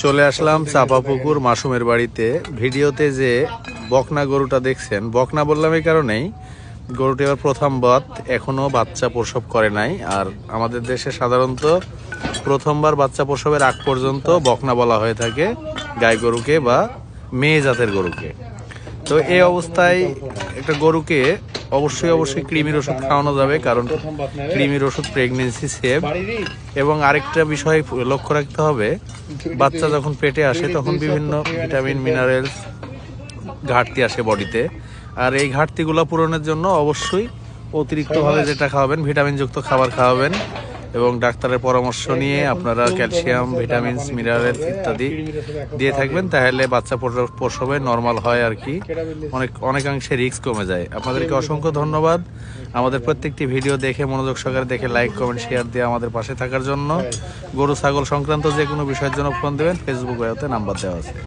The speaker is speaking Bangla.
চলে আসলাম চাপাপুকুর মাসুমের বাড়িতে। ভিডিওতে যে বকনা গরুটা দেখছেন, বকনা বললাম এই কারণেই, গরুটি আবার প্রথম বাত, এখনো বাচ্চা প্রসব করে নাই। আর আমাদের দেশে সাধারণত প্রথমবার বাচ্চা প্রসবের আগ পর্যন্ত বকনা বলা হয়ে থাকে গাই গরুকে বা মেয়ে জাতের গরুকে। তো এই অবস্থায় একটা গরুকে অবশ্যই কৃমির ওষুধ খাওয়ানো যাবে, কারণ কৃমির ওষুধ প্রেগনেন্সি সেভ। এবং আরেকটা বিষয় লক্ষ্য রাখতে হবে, বাচ্চা যখন পেটে আসে তখন বিভিন্ন ভিটামিন মিনারেলস ঘাটতি আসে বডিতে। আর এই ঘাটতিগুলো পূরণের জন্য অবশ্যই অতিরিক্তভাবে যেটা খাওয়াবেন, ভিটামিনযুক্ত খাবার খাওয়াবেন এবং ডাক্তারের পরামর্শ নিয়ে আপনারা ক্যালসিয়াম, ভিটামিনস, মিনারেলস ইত্যাদি দিয়ে থাকবেন। তাহলে বাচ্চা প্রসবে নর্মাল হয় আর কি, অনেকাংশে রিস্ক কমে যায়। আপনাদেরকে অসংখ্য ধন্যবাদ আমাদের প্রত্যেকটি ভিডিও দেখে মনোযোগ সহকারে দেখে লাইক, কমেন্ট, শেয়ার দিয়ে আমাদের পাশে থাকার জন্য। গরু ছাগল সংক্রান্ত যে কোনো বিষয়ের জন্য ফোন দেবেন, ফেসবুক বায়োতে নাম্বার দেওয়া আছে।